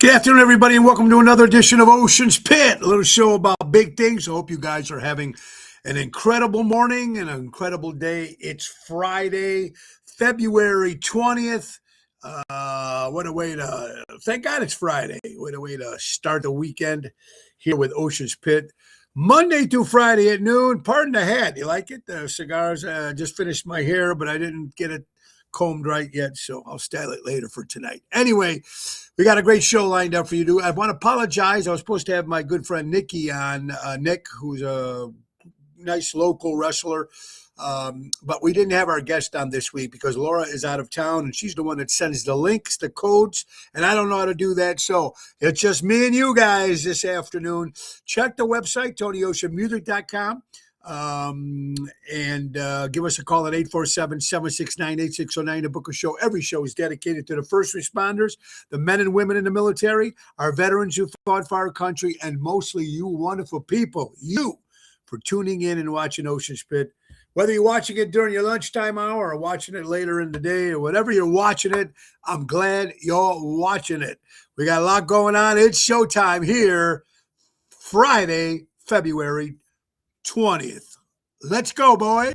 Good afternoon, everybody, and welcome to another edition of Ocean's Pit, a little show about big things. I hope you guys are having an incredible morning and an incredible day. It's Friday, February 20th. What a way to, thank God it's Friday. What a way to start the weekend here with Ocean's Pit. Monday through Friday at noon. Pardon the hat. You like it? The cigars. Just finished my hair, but I didn't get it combed right yet, so I'll style it later for tonight. Anyway, we got a great show lined up for you. I want to apologize. I was supposed to have my good friend Nikki on, Nick, who's a nice local wrestler, but we didn't have our guest on this week because Laura is out of town, and she's the one that sends the links, the codes, and I don't know how to do that, so it's just me and you guys this afternoon. Check the website, TonyOceanMusic.com. And give us a call at 847-769-8609 to book a show. Every show is dedicated to the first responders, the men and women in the military, our veterans who fought for our country, and mostly you wonderful people, you, for tuning in and watching Ocean's Pit. Whether you're watching it during your lunchtime hour or watching it later in the day or whatever you're watching it, I'm glad you're watching it. We got a lot going on. It's showtime here, Friday, February 20th. Let's go, boy.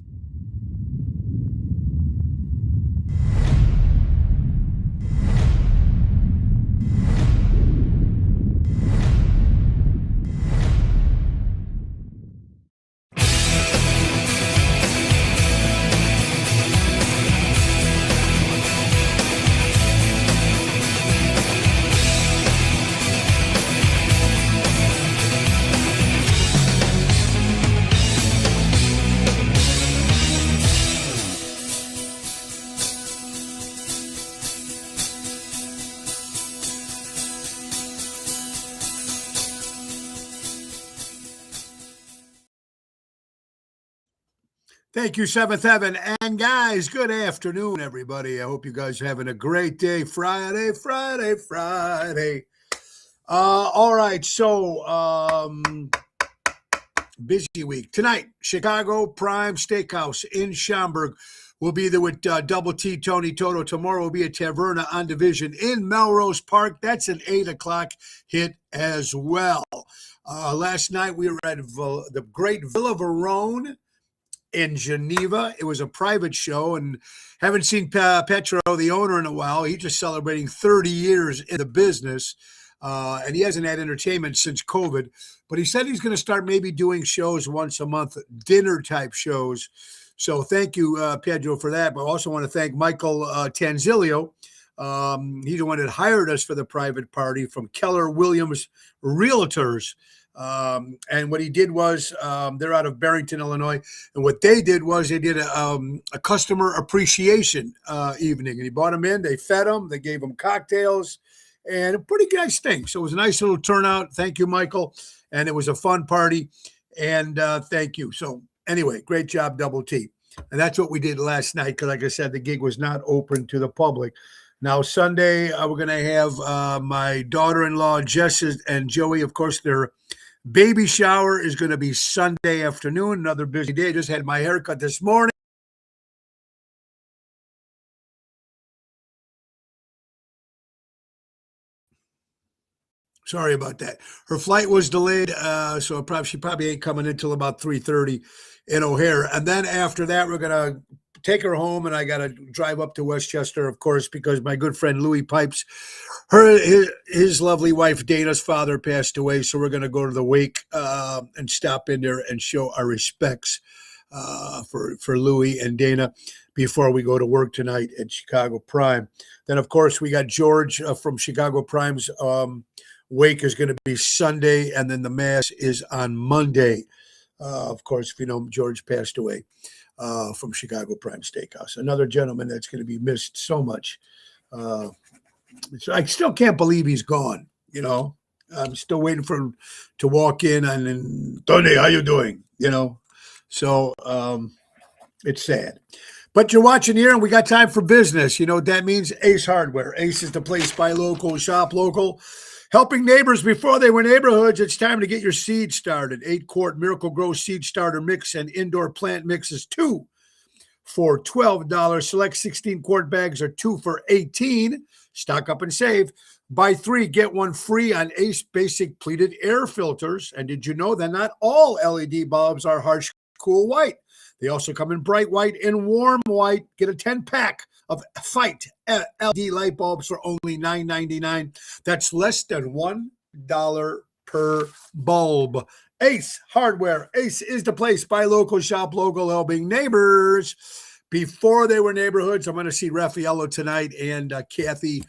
Thank you, Seventh Heaven. And guys, good afternoon, everybody. I hope you guys are having a great day. Friday. All right, so busy week. Tonight, Chicago Prime Steakhouse in Schaumburg. We'll be there with Double T, Tony Toto. Tomorrow we'll be at Taverna on Division in Melrose Park. That's an 8 o'clock hit as well. Last night we were at the great Villa Verone in Geneva. It was a private show, and haven't seen Petro, the owner, in a while. He's just celebrating 30 years in the business, and he hasn't had entertainment since COVID. But he said he's going to start maybe doing shows once a month, dinner-type shows. So thank you, Pedro, for that. But I also want to thank Michael Tanzilio. He's the one that hired us for the private party from Keller Williams Realtors. And what he did was, they're out of Barrington, Illinois. And what they did was they did a customer appreciation evening. And he brought them in, they fed them, they gave them cocktails, and a pretty nice thing. So it was a nice little turnout. Thank you, Michael. And it was a fun party. And thank you. So anyway, great job, Double T. And that's what we did last night because, like I said, the gig was not open to the public. Now, Sunday, we're going to have my daughter-in-law, Jess and Joey. Of course, their baby shower is going to be Sunday afternoon, another busy day. I just had my haircut this morning. Sorry about that. Her flight was delayed, so she probably ain't coming until about 3:30 in O'Hare. And then after that, we're going to take her home, and I got to drive up to Westchester, of course, because my good friend Louis Pipes, his lovely wife Dana's father passed away, so we're going to go to the wake and stop in there and show our respects for Louis and Dana before we go to work tonight at Chicago Prime. Then, of course, we got George from Chicago Prime's wake is going to be Sunday, and then the mass is on Monday. Of course, if you know, George passed away from Chicago Prime Steakhouse. Another gentleman that's going to be missed so much. So I still can't believe he's gone. You know, I'm still waiting for him to walk in and then, Tony, how you doing? You know, so it's sad. But you're watching here, and we got time for business. You know what that means? Ace Hardware. Ace is the place, buy local, shop local. Helping neighbors before they were neighborhoods. It's time to get your seed started. 8-quart Miracle Grow Seed Starter Mix and Indoor Plant Mixes, 2 for $12. Select 16-quart bags are 2 for $18. Stock up and save. Buy 3, get 1 free on Ace Basic pleated air filters. And did you know that not all LED bulbs are harsh, cool white? They also come in bright white and warm white. Get a 10-pack of Fight LED light bulbs for only $9.99. That's less than $1 per bulb. Ace Hardware. Ace is the place. Buy local, shop local, helping neighbors. Before they were neighborhoods, I'm going to see Raffaello tonight and Kathy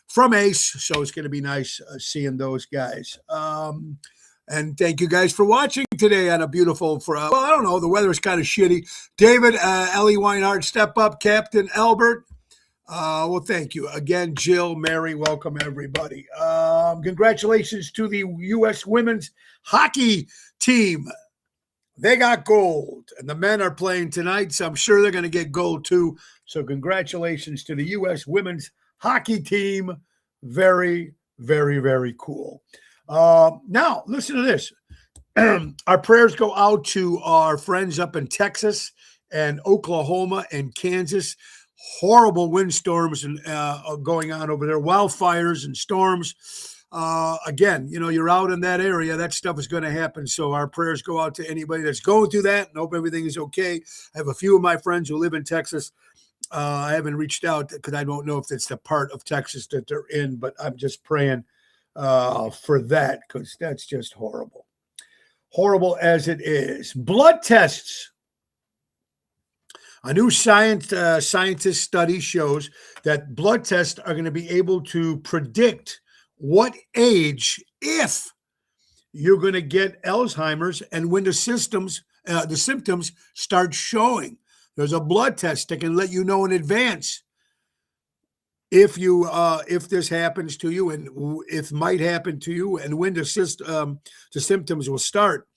from Ace. So it's going to be nice seeing those guys. And thank you guys for watching today on a beautiful, well, I don't know, the weather is kind of shitty. David, Ellie Weinhardt, step up. Captain Albert. Well, thank you. Again, Jill, Mary, welcome everybody. Congratulations to the U.S. women's hockey team. They got gold, and the men are playing tonight, so I'm sure they're going to get gold too. So congratulations to the U.S. women's hockey team. Very, very, very cool. Now, listen to this. Our prayers go out to our friends up in Texas and Oklahoma and Kansas. Horrible windstorms and going on over there, wildfires and storms. Again, you know, you're out in that area, that stuff is going to happen. So our prayers go out to anybody that's going through that and hope everything is okay. I have a few of my friends who live in Texas. I haven't reached out because I don't know if it's the part of Texas that they're in, but I'm just praying for that because that's just horrible. Horrible as it is. Blood tests. A new scientist study shows that blood tests are going to be able to predict what age, if you're going to get Alzheimer's and when the symptoms start showing. There's a blood test that can let you know in advance if this happens to you and if might happen to you and when the symptoms will start.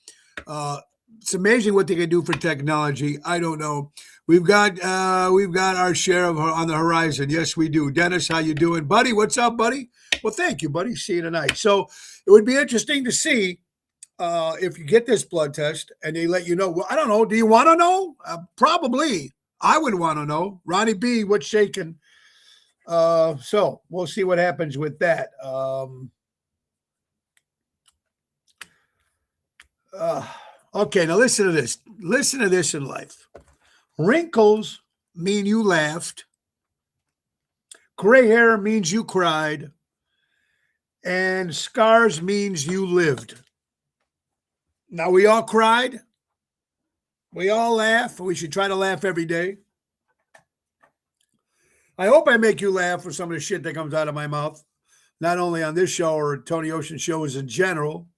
It's amazing what they can do for technology. I don't know. We've got our share of on the horizon. Yes, we do. Dennis, how you doing, buddy? What's up, buddy? Well, thank you, buddy. See you tonight. So it would be interesting to see if you get this blood test and they let you know. Well, I don't know. Do you want to know? Probably. I would want to know. Ronnie B, what's shaking? So we'll see what happens with that. Okay, now listen to this. Listen to this in life. Wrinkles mean you laughed. Gray hair means you cried. And scars means you lived. Now, we all cried. We all laugh. We should try to laugh every day. I hope I make you laugh for some of the shit that comes out of my mouth, not only on this show or Tony Ocean shows in general.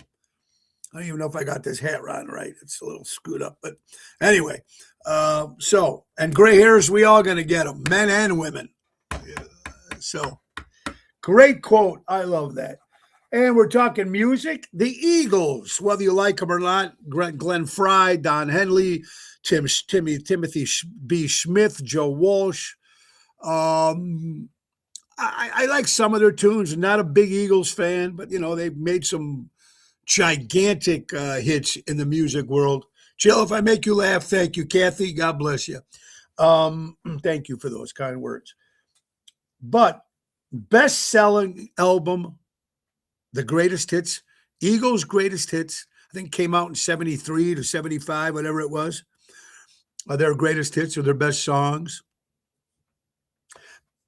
I don't even know if I got this hat on right. It's a little screwed up. But anyway, and gray hairs, we all going to get them, men and women. So, great quote. I love that. And we're talking music. The Eagles, whether you like them or not, Glenn Frey, Don Henley, Timothy B. Smith, Joe Walsh. I like some of their tunes. I'm not a big Eagles fan, but, you know, they've made some gigantic hits in the music world. Jill, if I make you laugh, thank you. Kathy, God bless you. Thank you for those kind words. But best-selling album, the greatest hits, Eagles' greatest hits, I think came out in 73 to 75, whatever it was. Their greatest hits or their best songs.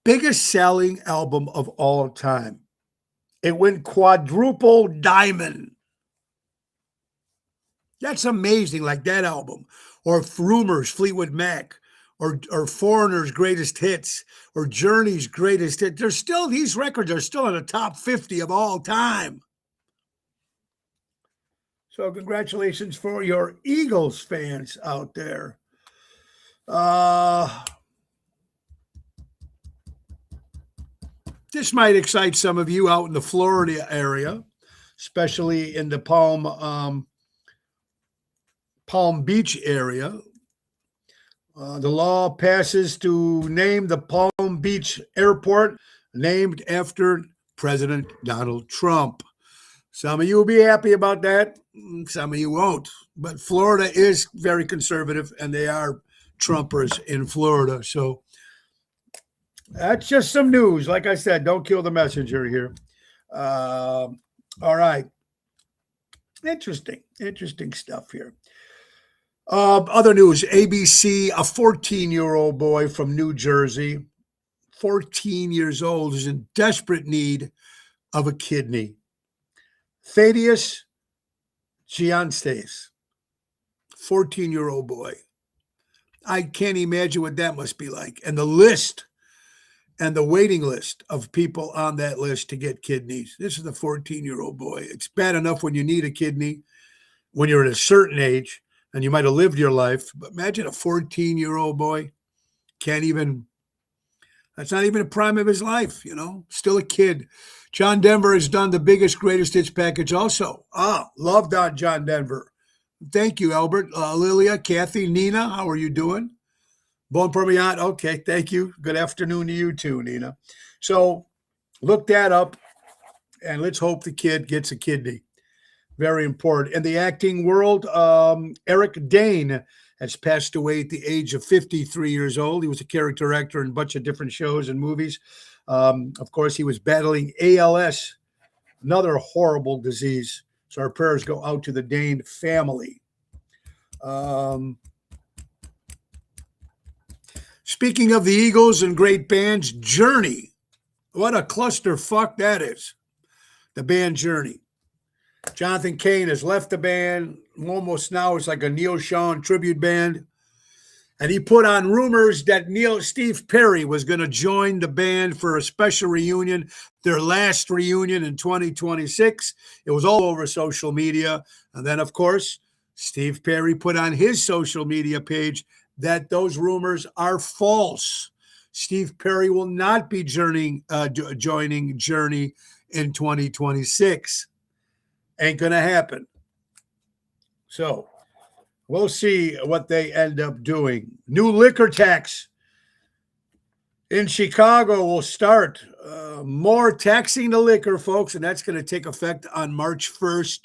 Biggest selling album of all time. It went quadruple diamond. That's amazing, like that album. Or Rumors, Fleetwood Mac. Or Foreigner's greatest hits. Or Journey's greatest hit. These records are still in the top 50 of all time. So congratulations for your Eagles fans out there. This might excite some of you out in the Florida area, especially in the Palm Beach area. The law passes to name the Palm Beach Airport named after President Donald Trump. Some of you will be happy about that. Some of you won't. But Florida is very conservative, and they are Trumpers in Florida. So that's just some news. Like I said, don't kill the messenger here. All right. Interesting stuff here. Other news, ABC, a 14-year-old boy from New Jersey, 14 years old, is in desperate need of a kidney. Thaddeus Giantes, 14-year-old boy. I can't imagine what that must be like. And the list and the waiting list of people on that list to get kidneys. This is a 14-year-old boy. It's bad enough when you need a kidney when you're at a certain age and you might have lived your life. But imagine a 14-year-old boy can't even, that's not even the prime of his life, still a kid. John Denver has done the biggest, greatest hits package also. Loved on John Denver. Thank you, Albert. Lilia, Kathy, Nina, how are you doing? Bon Permiant, okay, thank you. Good afternoon to you too, Nina. So look that up, and let's hope the kid gets a kidney. Very important. In the acting world, Eric Dane has passed away at the age of 53 years old. He was a character actor in a bunch of different shows and movies. Of course, he was battling ALS, another horrible disease. So our prayers go out to the Dane family. Speaking of the Eagles and great bands, Journey. What a clusterfuck that is. The band Journey. Jonathan Cain has left the band. Almost now it's like a Neil Sean tribute band. And he put on rumors that Steve Perry was going to join the band for a special reunion, their last reunion in 2026. It was all over social media. And then, of course, Steve Perry put on his social media page that those rumors are false. Steve Perry will not be joining Journey in 2026. Ain't going to happen. So we'll see what they end up doing. New liquor tax in Chicago will start. More taxing the liquor, folks, and that's going to take effect on March 1st.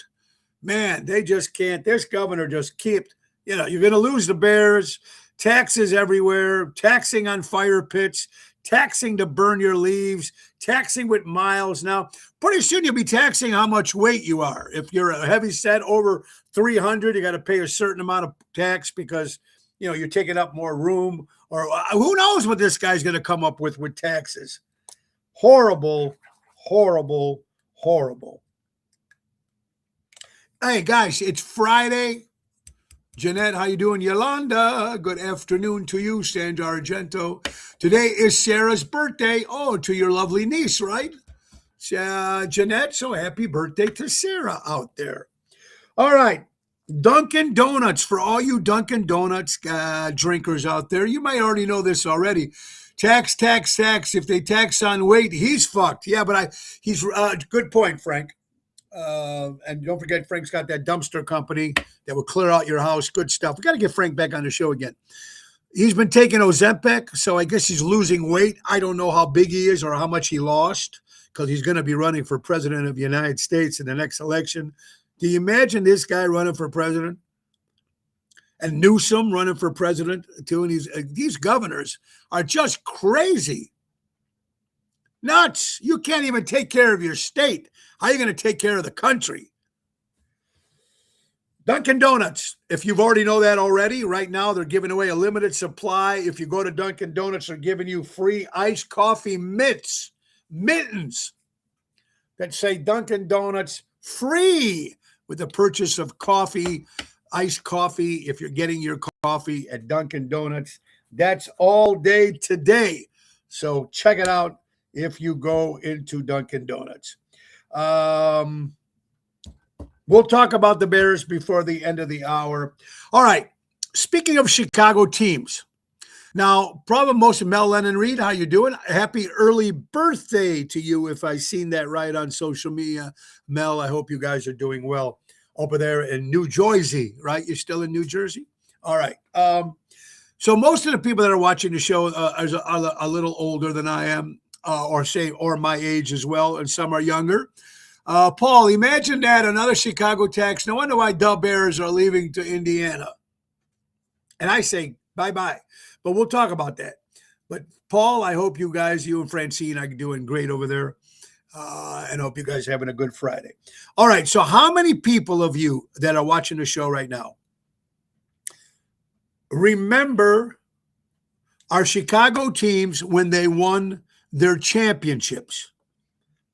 Man, they just can't. This governor just keeps, you're going to lose the Bears. Taxes everywhere, taxing on fire pits, taxing to burn your leaves, taxing with miles. Now, pretty soon you'll be taxing how much weight you are. If you're a heavy set over 300, you got to pay a certain amount of tax because, you're taking up more room. Or who knows what this guy's going to come up with taxes. Horrible, horrible, horrible. Hey, guys, it's Friday. Jeanette, how you doing? Yolanda, good afternoon to you. Sandra Argento. Today is Sarah's birthday. Oh, to your lovely niece, right? Jeanette, so happy birthday to Sarah out there. All right. Dunkin' Donuts, for all you Dunkin' Donuts drinkers out there, you might already know this already. Tax. If they tax on weight, he's fucked. Yeah, but he's good point, Frank. And don't forget, Frank's got that dumpster company that will clear out your house. Good stuff. We got to get Frank back on the show again. He's been taking Ozempic, so I guess he's losing weight. I don't know how big he is or how much he lost because he's going to be running for president of the United States in the next election. Do you imagine this guy running for president? And Newsom running for president too? And these governors are just crazy. Nuts. You can't even take care of your state. How are you going to take care of the country? Dunkin' Donuts, if you already know that already, right now they're giving away a limited supply. If you go to Dunkin' Donuts, they're giving you free iced coffee mittens that say Dunkin' Donuts free with the purchase of coffee, iced coffee, if you're getting your coffee at Dunkin' Donuts. That's all day today. So check it out if you go into Dunkin' Donuts. We'll talk about the Bears before the end of the hour. All right. Speaking of Chicago teams. Now, probably most of Mel Lennon Reed, how you doing? Happy early birthday to you, if I seen that right on social media. Mel, I hope you guys are doing well over there in New Jersey, right? You're still in New Jersey? All right. So most of the people that are watching the show are a little older than I am, or my age as well, and some are younger. Paul, imagine that, another Chicago tax. No wonder why Dub Bears are leaving to Indiana. And I say bye-bye. But we'll talk about that. But Paul, I hope you and Francine are doing great over there. And hope you guys are having a good Friday. All right. So how many people of you that are watching the show right now remember our Chicago teams when they won their championships?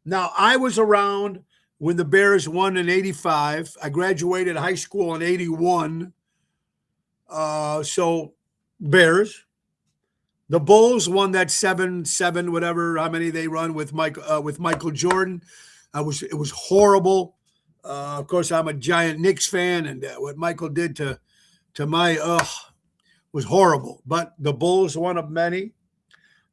Now, I was around when the Bears won in 85. I graduated high school in 81. So Bears. The Bulls won that 7-7, whatever, how many they run with Michael Jordan. It was horrible. Of course, I'm a giant Knicks fan, and what Michael did to my was horrible. But the Bulls won of many.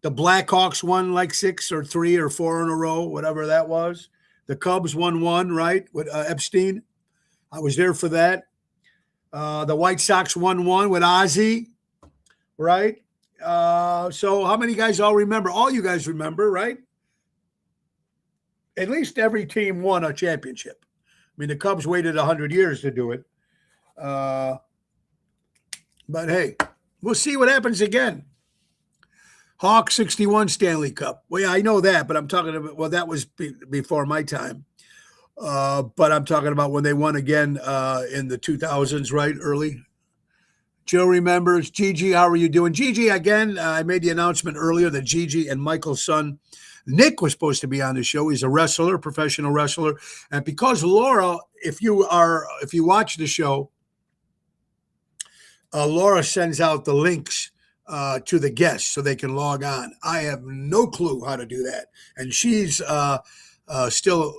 The Blackhawks won like 6 or 3 or 4 in a row, whatever that was. The Cubs won 1, right, with Epstein. I was there for that. The White Sox won 1 with Ozzie, right? So how many guys all remember? All you guys remember, right? At least every team won a championship. I mean, the Cubs waited 100 years to do it. But hey, we'll see what happens again. Hawks 61 Stanley Cup. Well, yeah, I know that, but I'm talking about, well, that was before my time. But I'm talking about when they won again in the 2000s, right? Early. Joe remembers. Gigi, how are you doing? Gigi, again, I made the announcement earlier that Gigi and Michael's son, Nick, was supposed to be on the show. He's a wrestler, professional wrestler. And because Laura, if you watch the show, Laura sends out the links to the guests so they can log on. I have no clue how to do that. And she's still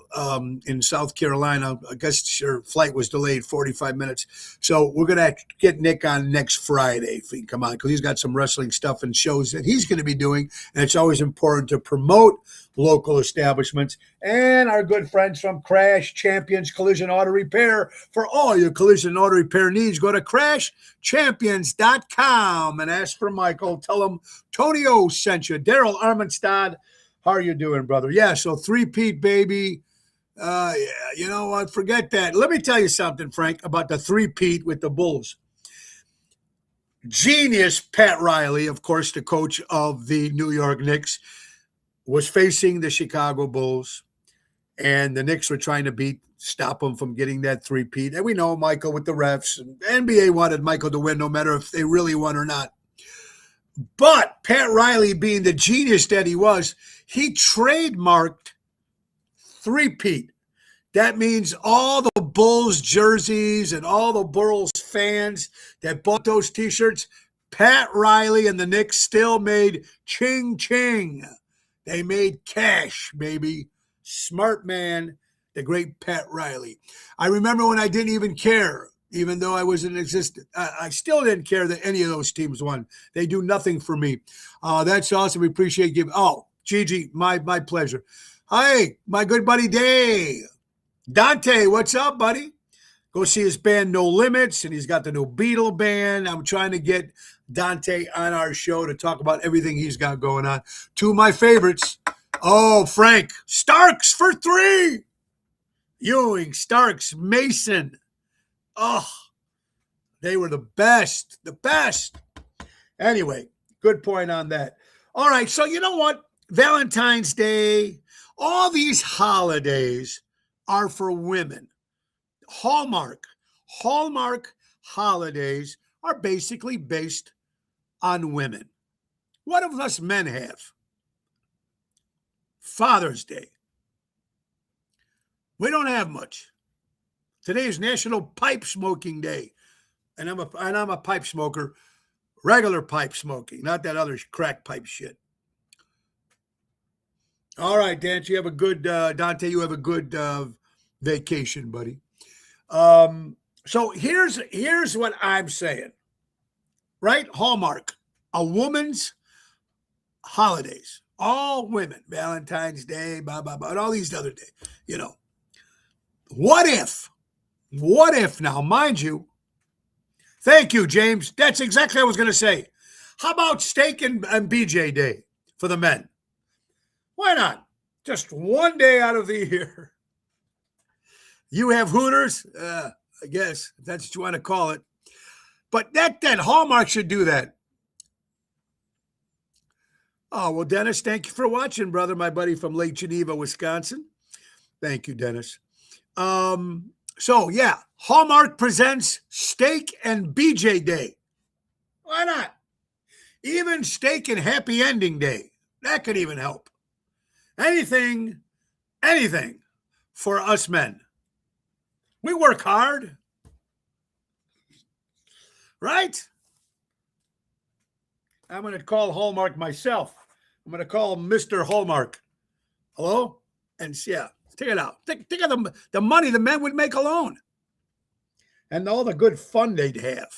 in South Carolina. I guess her flight was delayed 45 minutes. So we're going to get Nick on next Friday if he can come on, because he's got some wrestling stuff and shows that he's going to be doing. And it's always important to promote local establishments and our good friends from Crash Champions Collision Auto Repair. For all your collision auto repair needs, go to crashchampions.com and ask for Michael. Tell him Tony O sent you. Daryl Armenstad, how are you doing, brother? Yeah, so three-peat, baby. Yeah, you know what? Forget that. Let me tell you something, Frank, about the three-peat with the Bulls. Genius Pat Riley, of course, the coach of the New York Knicks, was facing the Chicago Bulls, and the Knicks were trying to stop them from getting that three-peat. And we know Michael with the refs. And NBA wanted Michael to win no matter if they really won or not. But Pat Riley, being the genius that he was, he trademarked three-peat. That means all the Bulls jerseys and all the Bulls fans that bought those T-shirts, Pat Riley and the Knicks still made ching-ching. They made cash, baby. Smart man, the great Pat Riley. I remember when I didn't even care, even though I was in existence. I still didn't care that any of those teams won. They do nothing for me. That's awesome. We appreciate giving. Oh, Gigi, my pleasure. Hi, my good buddy Dave. Dante, what's up, buddy? Go see his band No Limits, and he's got the new Beatle band. I'm trying to get Dante on our show to talk about everything he's got going on. Two of my favorites. Oh, Frank, Starks for 3. Ewing, Starks, Mason. Oh, they were the best. Anyway, good point on that. All right, so you know what? Valentine's Day, all these holidays are for women. Hallmark holidays are basically based on women. What do us men have? Father's Day. We don't have much. Today is National Pipe Smoking Day, and I'm a pipe smoker, regular pipe smoking, not that other crack pipe shit. All right, Dante, you have a good vacation, buddy. So here's what I'm saying, right? Hallmark, a woman's holidays, all women, Valentine's Day, blah, blah, blah, and all these other days, you know. What if now, mind you, thank you, James. That's exactly what I was going to say. How about steak and BJ Day for the men? Why not? Just one day out of the year. You have Hooters, I guess, if that's what you want to call it. But that Hallmark should do that. Oh, well, Dennis, thank you for watching, brother, my buddy from Lake Geneva, Wisconsin. Thank you, Dennis. So, yeah, Hallmark presents Steak and BJ Day. Why not? Even Steak and Happy Ending Day. That could even help. Anything for us men. We work hard, right? I'm going to call Hallmark myself. I'm going to call Mr. Hallmark. Hello? And yeah, take it out. Think of the money the men would make alone and all the good fun they'd have.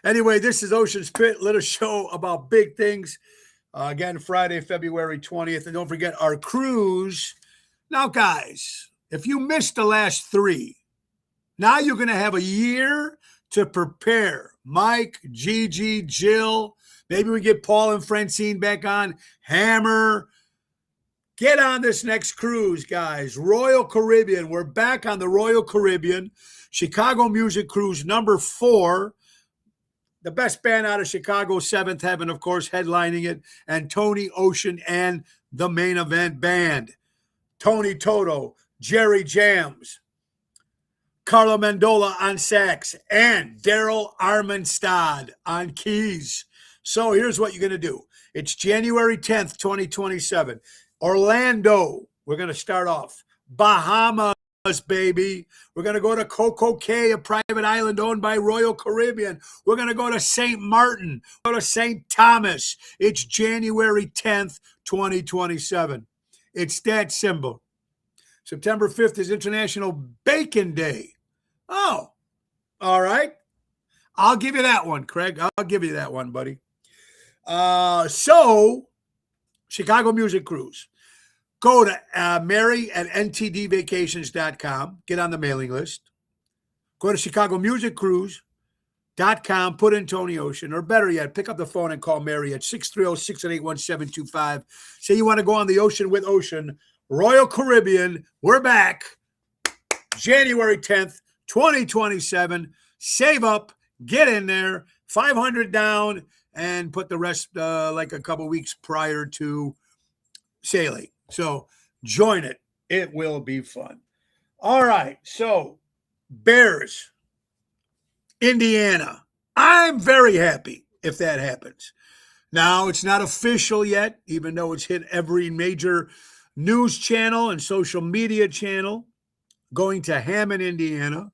Anyway, this is Ocean's Pit, little show about big things. Again, Friday, February 20th. And don't forget our cruise. Now, guys, if you missed the last 3, now you're going to have a year to prepare. Mike, Gigi, Jill. Maybe we get Paul and Francine back on. Hammer. Get on this next cruise, guys. Royal Caribbean. We're back on the Royal Caribbean. Chicago Music Cruise number 4. The best band out of Chicago, Seventh Heaven, of course, headlining it. And Tony Ocean and the Main Event Band. Tony Toto, Jerry Jams, Carlo Mendola on sax, and Daryl Armenstad on keys. So here's what you're going to do. It's January 10th, 2027. Orlando, we're going to start off. Bahamas, baby. We're going to go to Coco Cay, a private island owned by Royal Caribbean. We're going to go to St. Martin, go to St. Thomas. It's January 10th, 2027. It's that symbol. September 5th is International Bacon Day. Oh, all right. I'll give you that one, Craig. I'll give you that one, buddy. So, Chicago Music Cruise. Go to Mary at ntdvacations.com. Get on the mailing list. Go to chicagomusiccruise.com. Put in Tony Ocean. Or better yet, pick up the phone and call Mary at 630-681-725. Say you want to go on the ocean with Ocean. Royal Caribbean. We're back. January 10th, 2027. Save up. Get in there. $500 down. And put the rest like a couple weeks prior to sailing. So join it. It will be fun. All right. So Bears, Indiana. I'm very happy if that happens. Now, it's not official yet, even though it's hit every major news channel and social media channel. Going to Hammond, Indiana.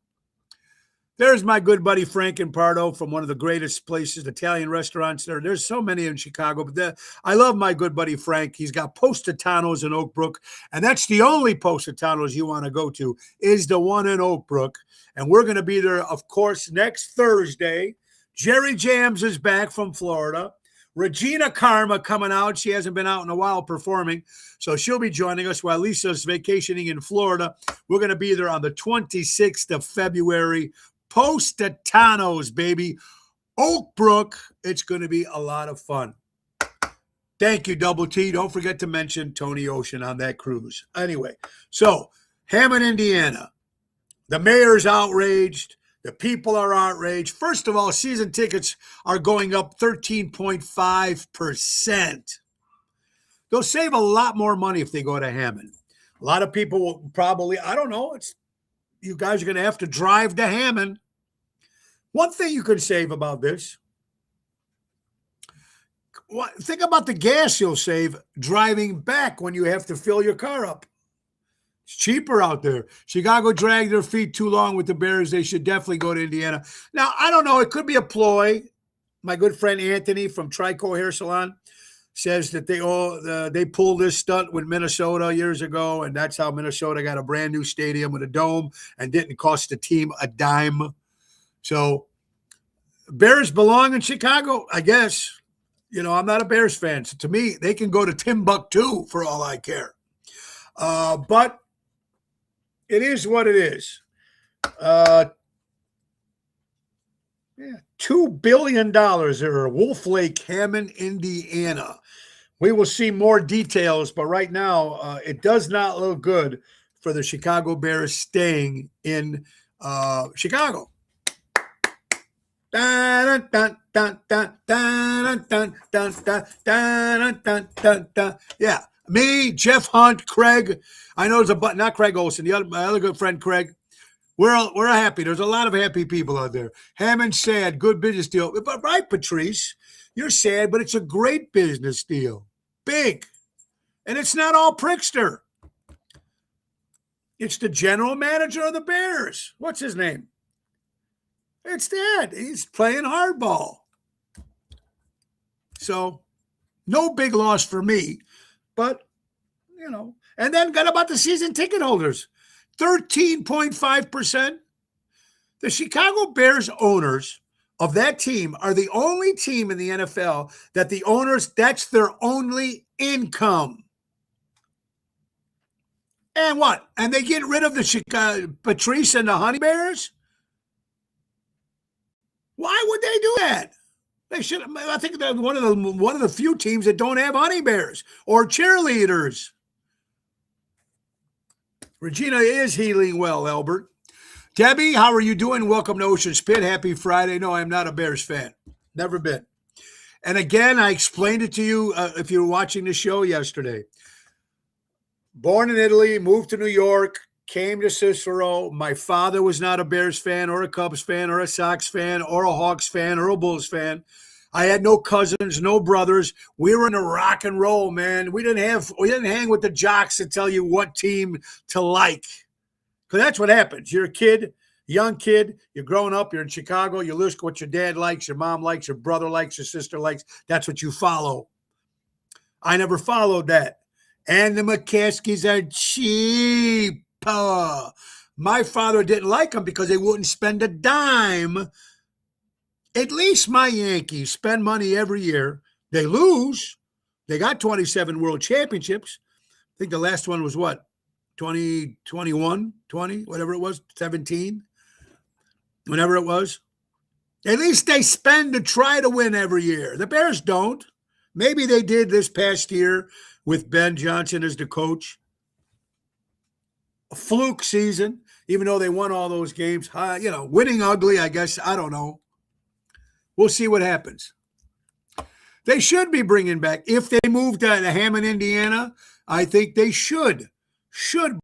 There's my good buddy Frank Impardo from one of the greatest places, Italian restaurants there. There's so many in Chicago, but I love my good buddy Frank. He's got Positano's in Oak Brook, and that's the only Positano's you want to go to is the one in Oak Brook. And we're going to be there, of course, next Thursday. Jerry Jams is back from Florida. Regina Karma coming out. She hasn't been out in a while performing, so she'll be joining us while Lisa's vacationing in Florida. We're going to be there on the 26th of February. Positano's, baby. Oak Brook. It's going to be a lot of fun. Thank you, Double T. Don't forget to mention Tony Ocean on that cruise. Anyway, so Hammond, Indiana. The mayor's outraged. The people are outraged. First of all, season tickets are going up 13.5%. They'll save a lot more money if they go to Hammond. A lot of people will probably, I don't know, you guys are going to have to drive to Hammond. One thing you could save about this, think about the gas you'll save driving back when you have to fill your car up. It's cheaper out there. Chicago dragged their feet too long with the Bears. They should definitely go to Indiana. Now, I don't know. It could be a ploy. My good friend Anthony from Trico Hair Salon says that they pulled this stunt with Minnesota years ago, and that's how Minnesota got a brand new stadium with a dome and didn't cost the team a dime. So Bears belong in Chicago, I guess. You know, I'm not a Bears fan. So to me, they can go to Timbuktu for all I care. But it is what it is. $2 billion there, Wolf Lake, Hammond, Indiana. We will see more details, but right now it does not look good for the Chicago Bears staying in Chicago. Dun, dun, dun, dun, dun, dun, dun, dun, dun, dun, dun, dun. Yeah. Me, Jeff Hunt, Craig. I know there's not Craig Olson, my other good friend Craig. We're happy. There's a lot of happy people out there. Hammond sad, good business deal. But right, Patrice, you're sad, but it's a great business deal. Big. And it's not all Prickster. It's the general manager of the Bears. What's his name? It's that. He's playing hardball. So, no big loss for me. But, And then got about the season ticket holders. 13.5%. The Chicago Bears owners of that team are the only team in the NFL that the owners, that's their only income. And what? And they get rid of the Patrice and the Honey Bears? Why would they do that? They should. I think they're one of the few teams that don't have Honey Bears or cheerleaders. Regina is healing well, Albert. Debbie, how are you doing? Welcome to Ocean Spit. Happy Friday. No, I'm not a Bears fan. Never been. And again, I explained it to you if you were watching the show yesterday. Born in Italy, moved to New York, came to Cicero. My father was not a Bears fan or a Cubs fan or a Sox fan or a Hawks fan or a Bulls fan. I had no cousins, no brothers. We were in a rock and roll, man. We didn't hang with the jocks to tell you what team to like. Because that's what happens. You're a kid, young kid, you're growing up, you're in Chicago, you listen to what your dad likes, your mom likes, your brother likes, your sister likes. That's what you follow. I never followed that. And the McCaskies are cheap. My father didn't like them because they wouldn't spend a dime. At least my Yankees spend money every year. They lose. They got 27 world championships. I think the last one was what? 20, 21, 20, whatever it was, 17, whenever it was. At least they spend to try to win every year. The Bears don't. Maybe they did this past year with Ben Johnson as the coach. A fluke season, even though they won all those games. Winning ugly, I guess. I don't know. We'll see what happens. They should be bringing back. If they moved to Hammond, Indiana, I think they should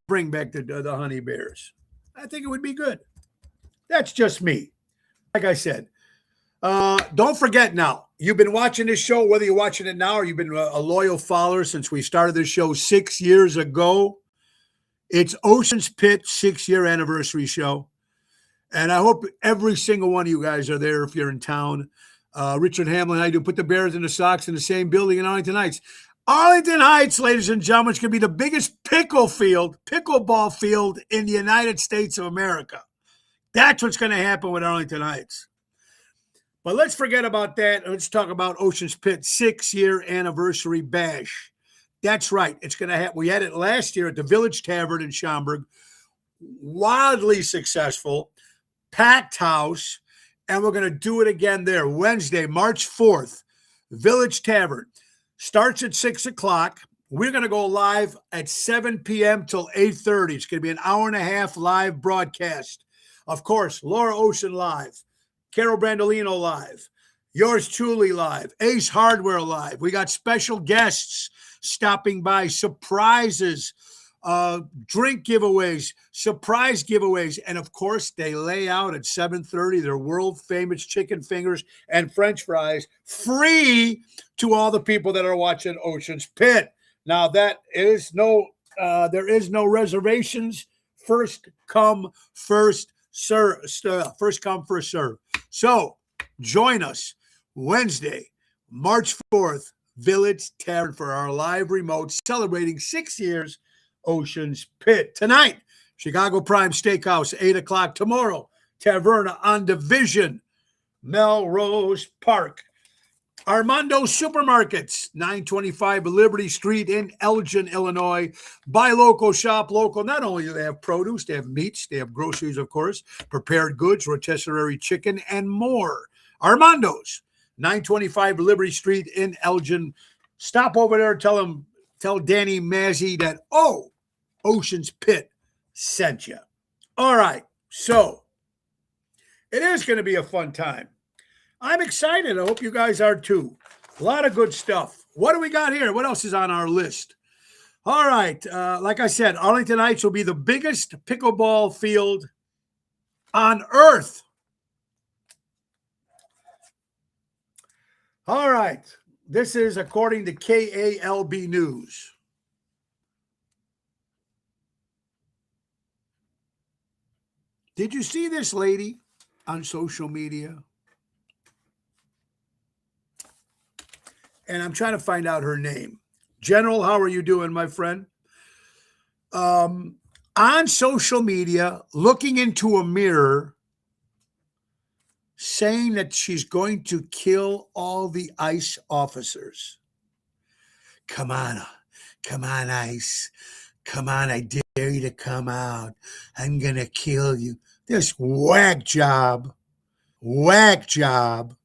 bring back the Honey Bears. I think it would be good. That's just me. Like I said, don't forget now, you've been watching this show, whether you're watching it now or you've been a loyal follower since we started this show 6 years ago. It's Ocean's Pit 6-year anniversary show. And I hope every single one of you guys are there if you're in town. Richard Hamlin, I do put the Bears and the Sox in the same building in Arlington Heights. Arlington Heights, ladies and gentlemen, is going to be the biggest pickleball field in the United States of America. That's what's going to happen with Arlington Heights. But let's forget about that. Let's talk about Ocean's Pit 6-year anniversary bash. That's right. It's going to happen. We had it last year at the Village Tavern in Schaumburg. Wildly successful. Packed house. And we're going to do it again there. Wednesday, March 4th, Village Tavern. Starts at 6 o'clock. We're going to go live at 7 p.m. till 8:30. It's going to be an hour and a half live broadcast. Of course, Laura Ocean live. Carol Brandolino live. Yours truly live. Ace Hardware live. We got special guests stopping by. Surprises. Drink giveaways, surprise giveaways, and of course they lay out at 7:30 their world famous chicken fingers and French fries free to all the people that are watching Ocean's Pit. Now there is no reservations. First come, first serve. First come, first serve. So join us Wednesday, March 4th, Village Tavern for our live remote celebrating 6 years. Ocean's Pit. Tonight, Chicago Prime Steakhouse, 8 o'clock. Tomorrow, Taverna on Division, Melrose Park. Armando Supermarkets, 925 Liberty Street in Elgin, Illinois. Buy local, shop local. Not only do they have produce, they have meats, they have groceries, of course, prepared goods, rotisserie chicken, and more. Armando's, 925 Liberty Street in Elgin. Stop over there and tell Danny Mazzi that, Ocean's Pit sent you. All right, so it is going to be a fun time. I'm excited. I hope you guys are too. A lot of good stuff. What do we got here? What else is on our list? All right. Like I said, Arlington Heights will be the biggest pickleball field on earth. All right. This is according to KALB News. Did you see this lady on social media? And I'm trying to find out her name. General, how are you doing, my friend? On social media, looking into a mirror, saying that she's going to kill all the ICE officers. Come on, ICE. Come on, I dare you to come out. I'm going to kill you. This whack job. Whack job.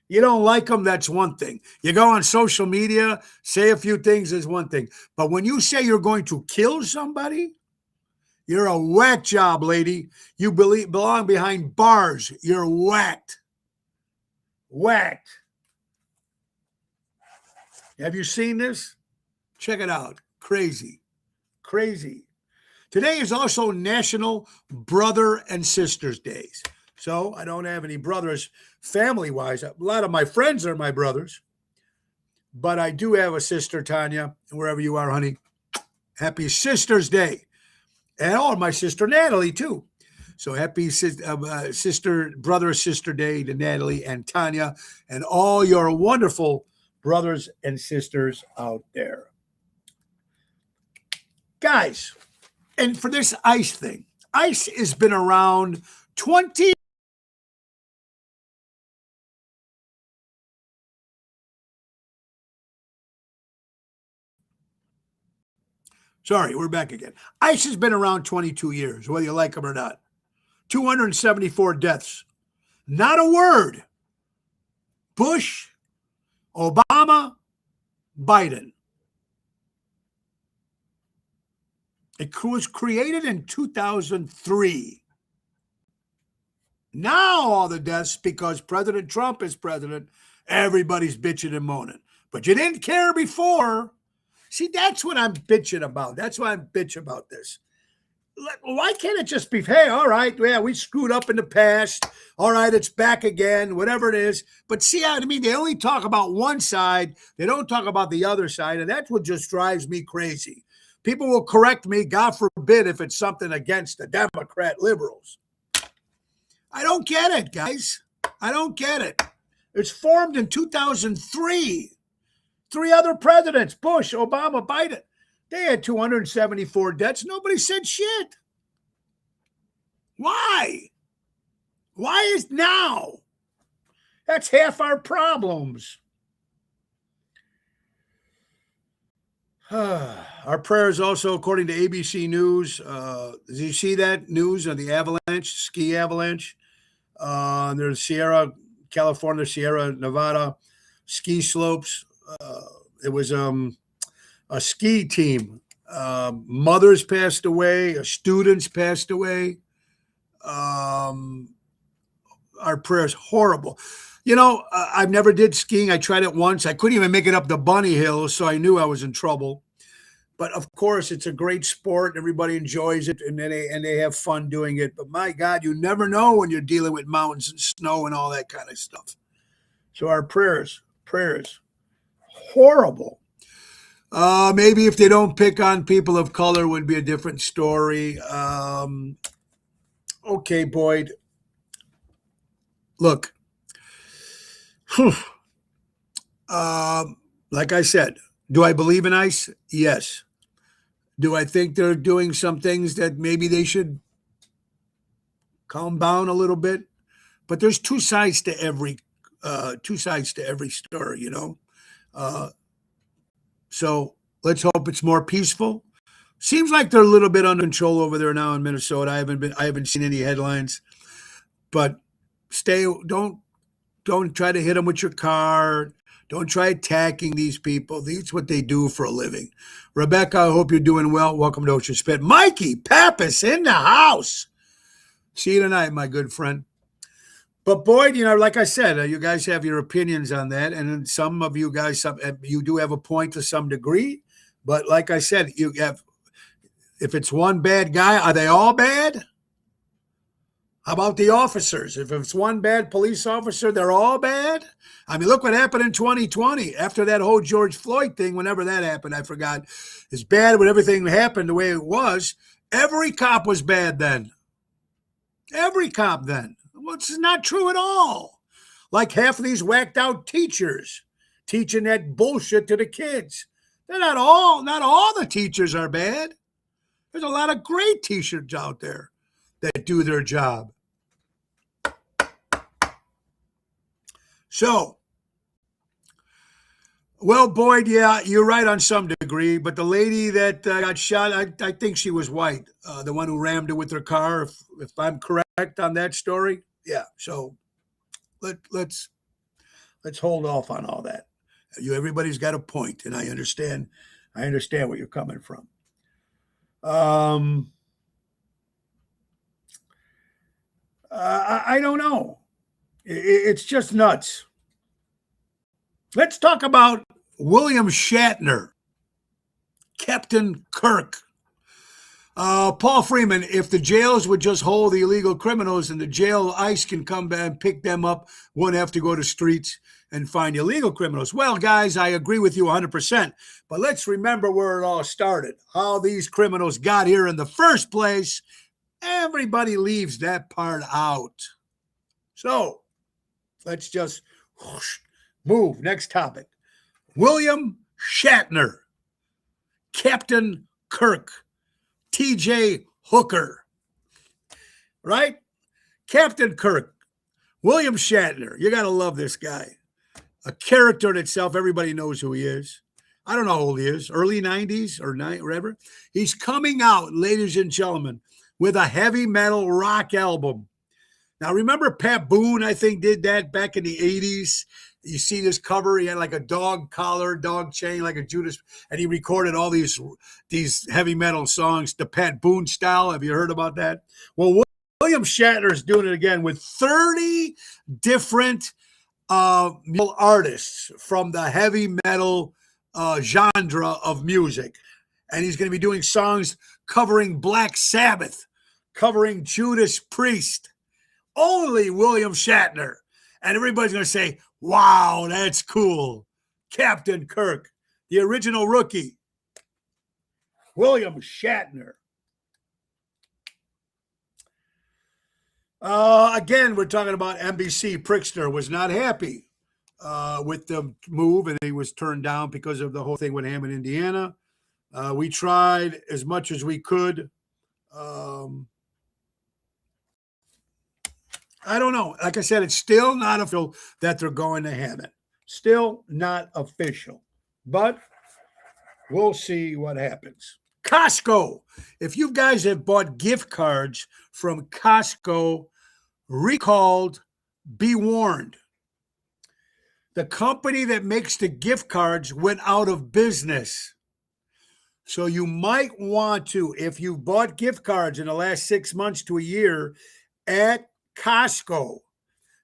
You don't like them, that's one thing. You go on social media, say a few things is one thing. But when you say you're going to kill somebody, you're a whack job, lady. You belong behind bars. You're whacked. Whacked. Have you seen this? Check it out. Crazy. Crazy. Today is also National Brother and Sisters Days. So I don't have any brothers family-wise. A lot of my friends are my brothers. But I do have a sister, Tanya, wherever you are, honey. Happy Sisters Day. And my sister, Natalie, too. So happy brother, sister day to Natalie and Tanya and all your wonderful brothers and sisters out there. Guys, and for this ICE thing, ICE has been around 20. Sorry, we're back again. ICE has been around 22 years, whether you like them or not. 274 deaths. Not a word. Bush, Obama, Biden. It was created in 2003. Now all the deaths, because President Trump is president, everybody's bitching and moaning. But you didn't care before. See, that's what I'm bitching about. That's why I'm bitching about this. Why can't it just be, hey, all right, yeah, we screwed up in the past. All right, it's back again, whatever it is. But see, I mean, they only talk about one side. They don't talk about the other side. And that's what just drives me crazy. People will correct me, God forbid, if it's something against the Democrat liberals. I don't get it, guys. I don't get it. It's formed in 2003. 3 other presidents, Bush, Obama, Biden. They had 274 deaths. Nobody said shit. Why? Why is now? That's half our problems. Our prayers also, according to ABC News. Did you see that news on the avalanche, ski avalanche? There's Sierra, California, Sierra Nevada ski slopes. It was a ski team. Mothers passed away. Students passed away. Our prayers, horrible. You know, I've never did skiing. I tried it once. I couldn't even make it up the bunny hills, so I knew I was in trouble. But of course, it's a great sport. Everybody enjoys it, and they have fun doing it. But my God, you never know when you're dealing with mountains and snow and all that kind of stuff. So our prayers, horrible. Maybe if they don't pick on people of color would be a different story. Okay, Boyd. Look, like I said, do I believe in ICE? Yes. Do I think they're doing some things that maybe they should calm down a little bit? But there's two sides to every story, you know. So let's hope it's more peaceful. Seems like they're a little bit under control over there now in Minnesota. I haven't seen any headlines, but don't try to hit them with your car. Don't try attacking these people. That's what they do for a living. Rebecca, I hope you're doing well. Welcome to Ocean Spit. Mikey Pappas in the house. See you tonight, my good friend. But Boyd, like I said, you guys have your opinions on that, and some of you guys, you do have a point to some degree. But like I said, you have, if it's one bad guy, are they all bad? How about the officers? If it's one bad police officer, they're all bad? I mean, look what happened in 2020 after that whole George Floyd thing, whenever that happened, I forgot. As bad when everything happened the way it was, every cop was bad then. Every cop then. Well, it's not true at all. Like half of these whacked out teachers teaching that bullshit to the kids. They're not all the teachers are bad. There's a lot of great teachers out there that do their job. So, well, Boyd, yeah, you're right on some degree, but the lady that got shot, I think she was white, the one who rammed her with her car, if I'm correct on that story. Yeah, so let's hold off on all that. Everybody's got a point, and I understand where you're coming from. I don't know. It's just nuts. Let's talk about William Shatner, Captain Kirk. Paul Freeman, if the jails would just hold the illegal criminals and the jail ICE can come back and pick them up, won't have to go to streets and find illegal criminals. Well, guys, I agree with you 100%. But let's remember where it all started, how these criminals got here in the first place. Everybody leaves that part out. So let's just move. Next topic. William Shatner, Captain Kirk, T.J. Hooker, right? Captain Kirk, William Shatner. You got to love this guy. A character in itself. Everybody knows who he is. I don't know how old he is. Early 90s or whatever. He's coming out, ladies and gentlemen, with a heavy metal rock album. Now, remember Pat Boone, I think, did that back in the 80s. You see this cover, he had like a dog collar, dog chain, like a Judas, and he recorded all these heavy metal songs, the Pat Boone style. Have you heard about that? Well, William Shatner is doing it again with 30 different artists from the heavy metal genre of music. And he's going to be doing songs covering Black Sabbath, covering Judas Priest. Only William Shatner. And everybody's going to say, wow, that's cool. Captain Kirk, the original rookie. William Shatner. Again, we're talking about NBC. Pritzker was not happy with the move, and he was turned down because of the whole thing with Hammond, Indiana. We tried as much as we could. I don't know. Like I said, it's still not official that they're going to Hammond. Still not official. But we'll see what happens. Costco. If you guys have bought gift cards from Costco, recalled, be warned. The company that makes the gift cards went out of business. So you might want to, if you've bought gift cards in the last 6 months to a year at Costco,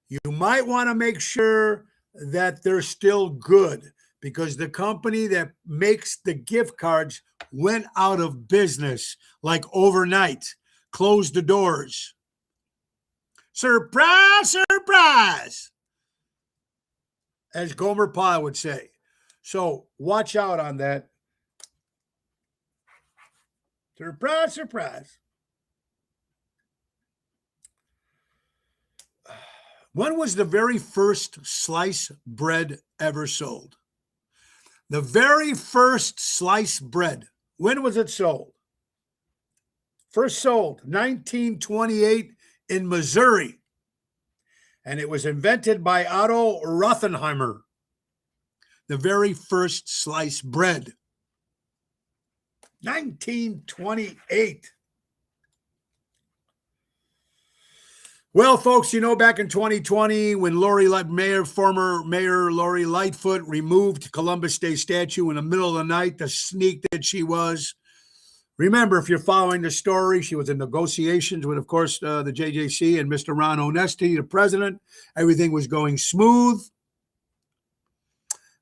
you might want to make sure that they're still good, because the company that makes the gift cards went out of business like overnight, closed the doors. Surprise, surprise, as Gomer Pyle would say. So watch out on that. Surprise, surprise. When was the very first sliced bread ever sold? The very first sliced bread. When was it sold? First sold 1928 in Missouri. And it was invented by Otto Rothenheimer. The very first sliced bread. 1928. Well, folks, back in 2020, when former Mayor Lori Lightfoot removed Columbus Day statue in the middle of the night, the sneak that she was, Remember, if you're following the story, she was in negotiations with, of course, the JJC and Mr. Ron Onesti, the president. Everything was going smooth.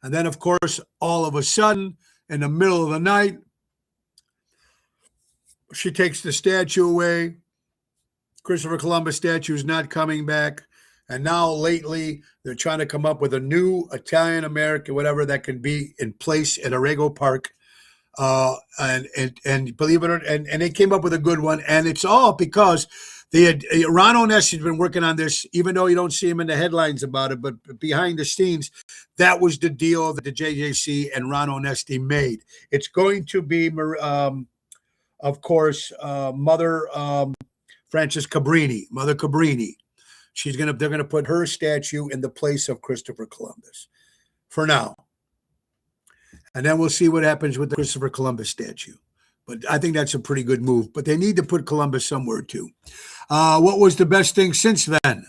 And then, of course, all of a sudden, in the middle of the night, she takes the statue away. Christopher Columbus statue is not coming back. And now lately, they're trying to come up with a new Italian-American, whatever, that can be in place at Arrigo Park. And believe it or not, and they came up with a good one. And it's all because Ron Onesti has been working on this, even though you don't see him in the headlines about it, but behind the scenes, that was the deal that the JJC and Ron Onesti made. It's going to be, of course, Mother Frances Cabrini, Mother Cabrini. They're gonna put her statue in the place of Christopher Columbus for now. And then we'll see what happens with the Christopher Columbus statue. But I think that's a pretty good move. But they need to put Columbus somewhere too. What was the best thing since then?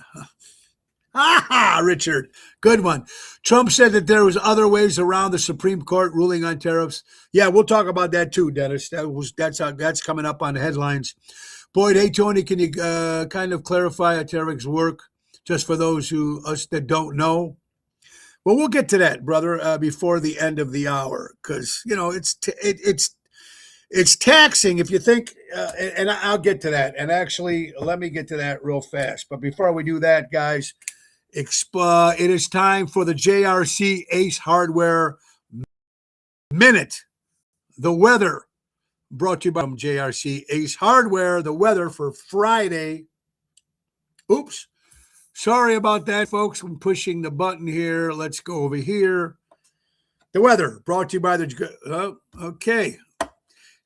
Richard, good one. Trump said that there was other ways around the Supreme Court ruling on tariffs. Yeah, we'll talk about that too, Dennis. That's coming up on the headlines. Boyd, hey Tony, can you kind of clarify how tariffs work, just for those us that don't know? Well, we'll get to that, brother, before the end of the hour, because it's taxing if you think, and I'll get to that. And actually, let me get to that real fast. But before we do that, guys, it is time for the JRC Ace Hardware Minute. The weather, brought to you by JRC Ace Hardware. The weather for Friday. Oops. Sorry about that, folks. I'm pushing the button here. Let's go over here. The weather brought to you by okay.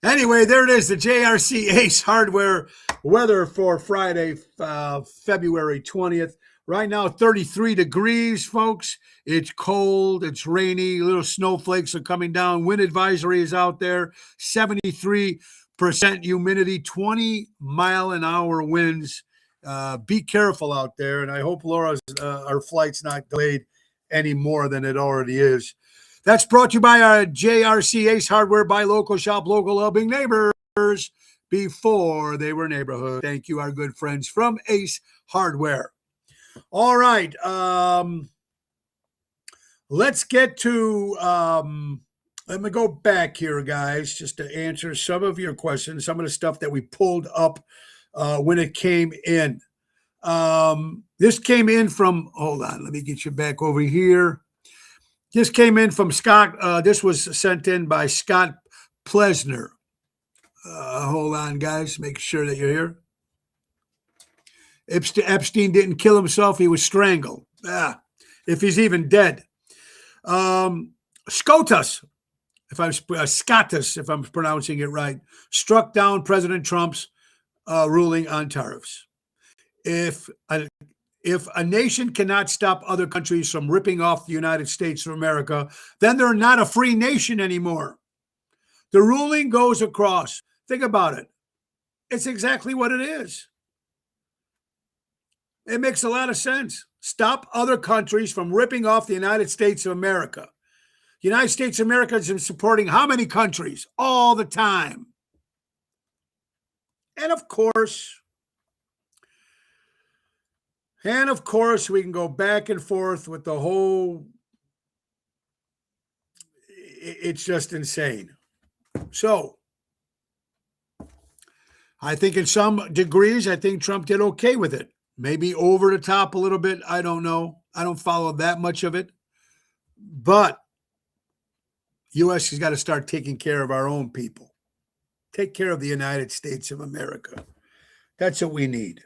Anyway, there it is, the JRC Ace Hardware weather for Friday, February 20th. Right now, 33 degrees, folks. It's cold. It's rainy. Little snowflakes are coming down. Wind advisory is out there. 73% humidity, 20-mile-an-hour winds. Be careful out there, and I hope our flight's not delayed any more than it already is. That's brought to you by our JRC Ace Hardware. Buy local, shop local, helping neighbors before they were neighborhood. Thank you, our good friends from Ace Hardware. All right, let's get to. Let me go back here, guys, just to answer some of your questions, some of the stuff that we pulled up when it came in. This came in from, hold on, let me get you back over here. This came in from Scott. This was sent in by Scott Plesner. Hold on, guys, make sure that you're here. Epstein didn't kill himself. He was strangled. If he's even dead. Scotus, Scottus, if I'm pronouncing it right, struck down President Trump's ruling on tariffs. If a nation cannot stop other countries from ripping off the United States of America, then they're not a free nation anymore. The ruling goes across. Think about it. It's exactly what it is. It makes a lot of sense. Stop other countries from ripping off the United States of America. The United States of America has been supporting how many countries? All the time. And of course, we can go back and forth with the whole, it's just insane. So, I think in some degrees, I think Trump did okay with it. Maybe over the top a little bit. I don't know. I don't follow that much of it. But U.S. has got to start taking care of our own people. Take care of the United States of America. That's what we need.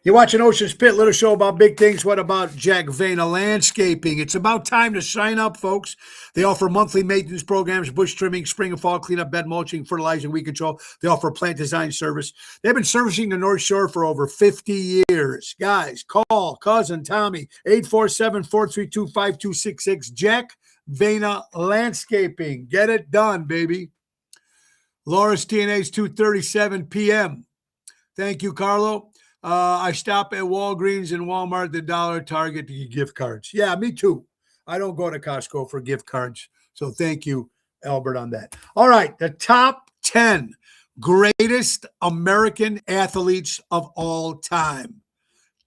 You're watching Ocean's Pit, little show about big things. What about Jack Vena Landscaping? It's about time to sign up, folks. They offer monthly maintenance programs, bush trimming, spring and fall cleanup, bed mulching, fertilizing, weed control. They offer plant design service. They've been servicing the North Shore for over 50 years. Guys, call cousin Tommy, 847-432-5266. Jack Vena Landscaping. Get it done, baby. Laura's TNA's 2:37 p.m. Thank you, Carlo. I stop at Walgreens and Walmart, the Dollar, Target to get gift cards. Yeah, me too. I don't go to Costco for gift cards. So thank you, Albert, on that. All right, the top 10 greatest American athletes of all time.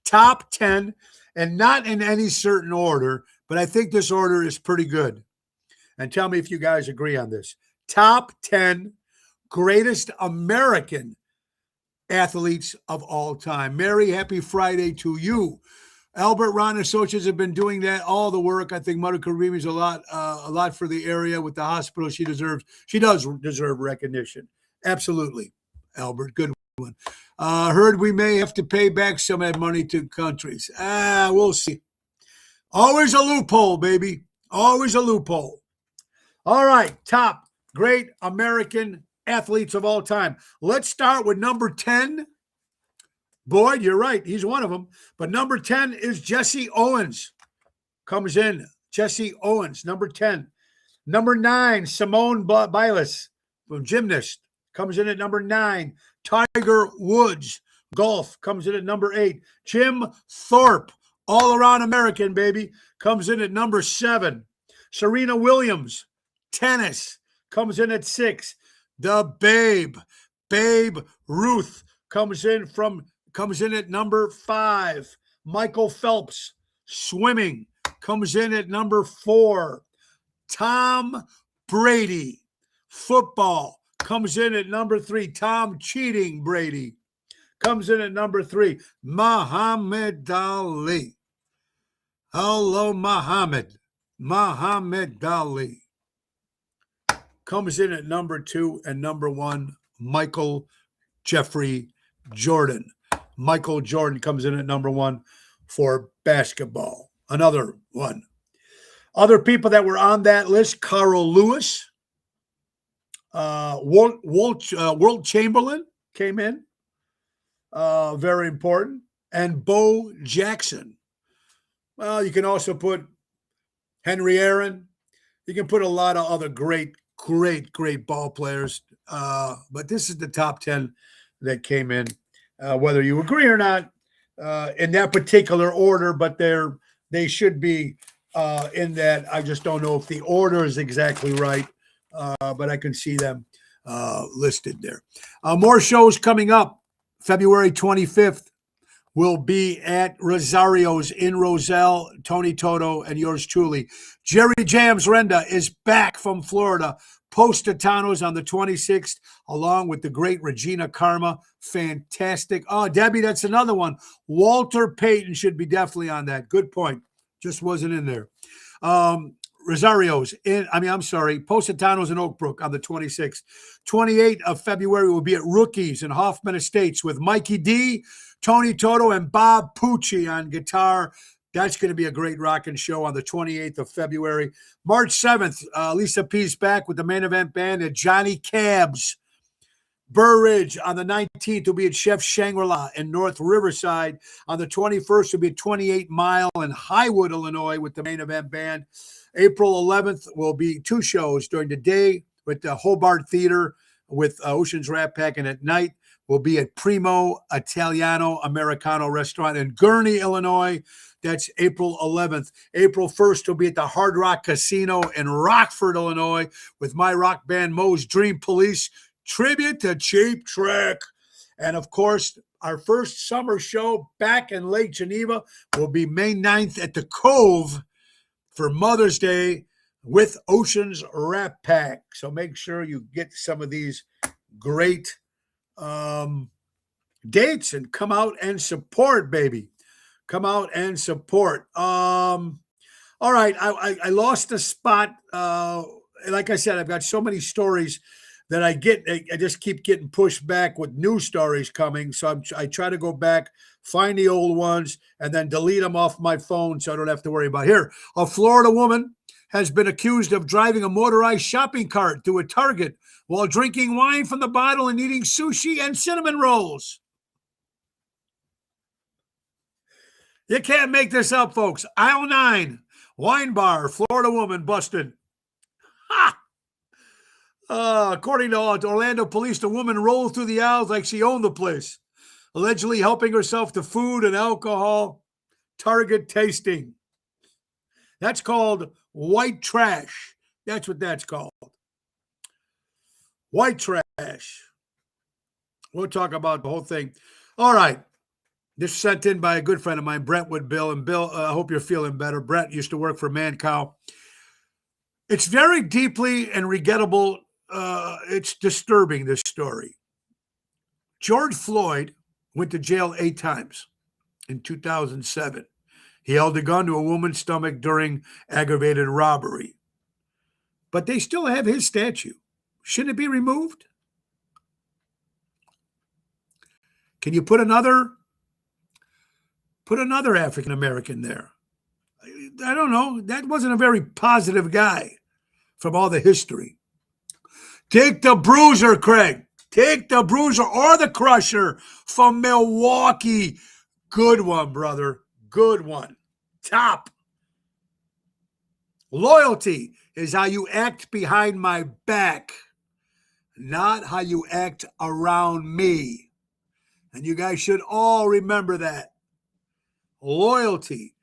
Top 10, and not in any certain order, but I think this order is pretty good. And tell me if you guys agree on this. Top 10 greatest American athletes of all time. Merry, happy Friday to you. Albert, Ron Associates have been doing that, all the work. I think Mother Karimi's a lot for the area with the hospital. She does deserve recognition. Absolutely, Albert. Good one. Heard we may have to pay back some of that money to countries. We'll see. Always a loophole, baby. Always a loophole. All right, top great American athletes of all time. Let's start with number 10. Boyd, you're right. He's one of them. But number 10 is Jesse Owens. Comes in. Jesse Owens, number 10. Number 9, Simone Biles, gymnast. Comes in at number 9. Tiger Woods, golf. Comes in at number 8. Jim Thorpe, all-around American, baby. Comes in at number 7. Serena Williams, tennis. Comes in at 6. The Babe Ruth, comes in at number 5. Michael Phelps, swimming, comes in at number 4. Tom Brady, football, comes in at number 3. Tom Cheating Brady comes in at number 3. Muhammad Ali. Hello, Muhammad Ali comes in at number 2, and number 1, Michael Jeffrey Jordan. Michael Jordan comes in at number 1 for basketball. Another one. Other people that were on that list: Carl Lewis, Wilt Chamberlain came in, very important, and Bo Jackson. Well, you can also put Henry Aaron. You can put a lot of other great ball players. But this is the top 10 that came in, whether you agree or not, in that particular order, but they should be in that. I just don't know if the order is exactly right, but I can see them listed there. More shows coming up. February 25th will be at Rosario's in Roselle. Tony Toto and yours truly. Jerry Jams Renda is back from Florida. Positano's on the 26th, along with the great Regina Karma. Fantastic. Oh, Debbie, that's another one. Walter Payton should be definitely on that. Good point. Just wasn't in there. Positano's in Oak Brook on the 26th. 28th of February will be at Rookies in Hoffman Estates with Mikey D, Tony Toto, and Bob Pucci on guitar. That's going to be a great rockin' show on the 28th of February. March 7th, Lisa P's back with the main event band at Johnny Cabs. Burr Ridge on the 19th will be at Chef Shangri-La in North Riverside. On the 21st will be at 28 Mile in Highwood, Illinois with the main event band. April 11th will be 2 shows during the day with the Hobart Theater with Ocean's Rat Pack, and at night will be at Primo Italiano Americano Restaurant in Gurnee, Illinois. That's April 11th. April 1st will be at the Hard Rock Casino in Rockford, Illinois with my rock band Moe's Dream Police, tribute to Cheap Trick. And of course, our first summer show back in Lake Geneva will be May 9th at the Cove for Mother's Day with Ocean's Rat Pack. So make sure you get some of these great dates and come out and support, baby. Come out and support. All right, I lost a spot. Like I said, I've got so many stories that I just keep getting pushed back with new stories coming. So I try to go back, find the old ones, and then delete them off my phone so I don't have to worry about it. Here, a Florida woman has been accused of driving a motorized shopping cart through a Target while drinking wine from the bottle and eating sushi and cinnamon rolls. You can't make this up, folks. Aisle 9, wine bar, Florida woman busted. Ha! According to Orlando police, the woman rolled through the aisles like she owned the place, allegedly helping herself to food and alcohol. Target tasting. That's called white trash. That's what that's called. White trash. We'll talk about the whole thing. All right. This was sent in by a good friend of mine, Brentwood Bill. And Bill, I hope you're feeling better. Brent used to work for Mancow. It's very deeply and regrettable. It's disturbing, this story. George Floyd went to jail 8 times in 2007. He held a gun to a woman's stomach during aggravated robbery. But they still have his statue. Shouldn't it be removed? Can you put another African American there? I don't know. That wasn't a very positive guy from all the history. Take the bruiser, Craig. Take the bruiser or the crusher from Milwaukee. Good one, brother. Good one. Top. Loyalty is how you act behind my back, not how you act around me. And you guys should all remember that. Loyalty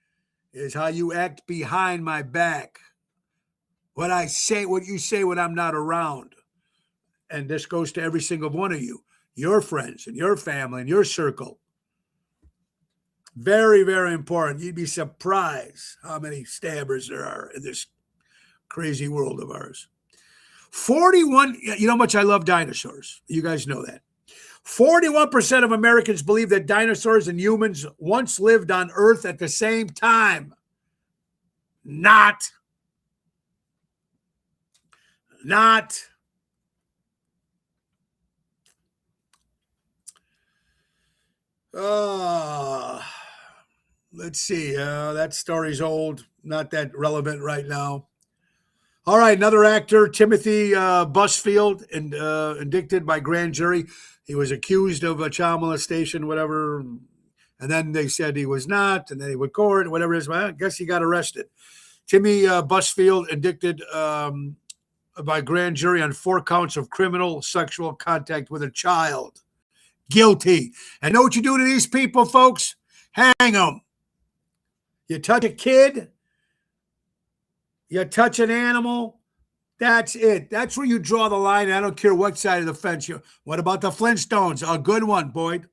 is how you act behind my back. What I say, what you say when I'm not around. And this goes to every single one of you, your friends and your family and your circle. Very, very important. You'd be surprised how many stabbers there are in this crazy world of ours. 41, you know how much I love dinosaurs. You guys know that. 41% of Americans believe that dinosaurs and humans once lived on Earth at the same time. Not. Let's see. That story's old. Not that relevant right now. All right, another actor, Timothy Busfield, indicted by grand jury. He was accused of a child molestation, whatever, and then they said he was not, and then he went to court, whatever it is. Well, I guess he got arrested. Timmy Busfield, indicted by grand jury on 4 counts of criminal sexual contact with a child. Guilty. And know what you do to these people, folks? Hang them. You touch a kid, you touch an animal, that's it. That's where you draw the line. I don't care what side of the fence you're. What about the Flintstones? A good one, Boyd.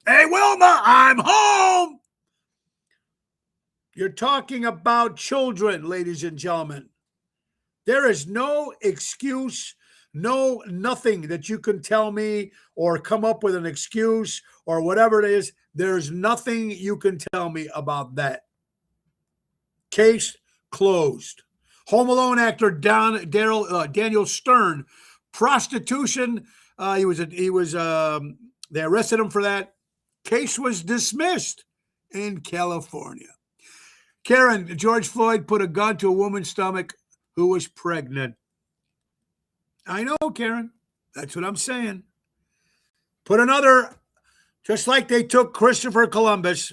Hey, Wilma, I'm home. You're talking about children, ladies and gentlemen. There is no excuse, nothing that you can tell me or come up with an excuse or whatever it is. There's nothing you can tell me about that. Case closed. Home Alone actor Daniel Stern, prostitution. They arrested him for that. Case was dismissed in California. Karen, George Floyd put a gun to a woman's stomach who was pregnant. I know, Karen. That's what I'm saying. Put another, just like they took Christopher Columbus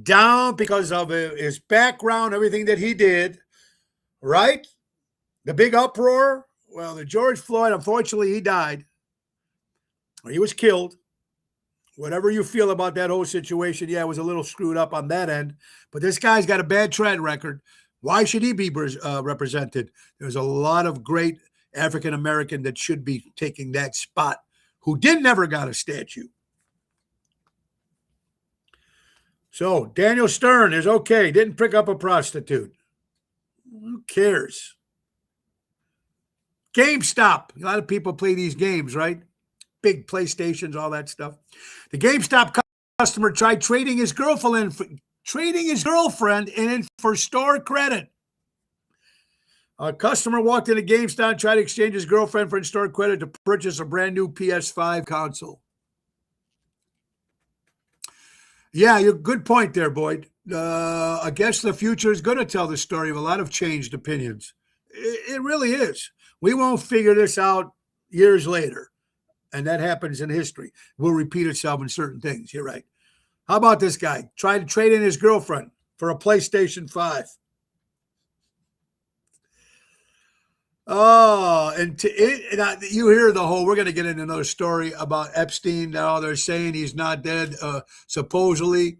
down because of his background, everything that he did, right? The big uproar. Well, the George Floyd, unfortunately, he died. Or he was killed. Whatever you feel about that whole situation, yeah, it was a little screwed up on that end. But this guy's got a bad track record. Why should he be represented? There's a lot of great African-American that should be taking that spot who never got a statue. So Daniel Stern is okay. Didn't pick up a prostitute. Who cares? GameStop. A lot of people play these games, right? Big PlayStations, all that stuff. The GameStop customer tried trading his girlfriend in for store credit. A customer walked into GameStop and tried to exchange his girlfriend for in-store credit to purchase a brand new PS5 console. Yeah, you're good point there, Boyd. I guess the future is going to tell the story of a lot of changed opinions. It really is. We won't figure this out years later. And that happens in history. It will repeat itself in certain things. You're right. How about this guy? Tried to trade in his girlfriend for a PlayStation 5. Oh, you hear the whole, we're going to get into another story about Epstein. Now they're saying he's not dead. Supposedly,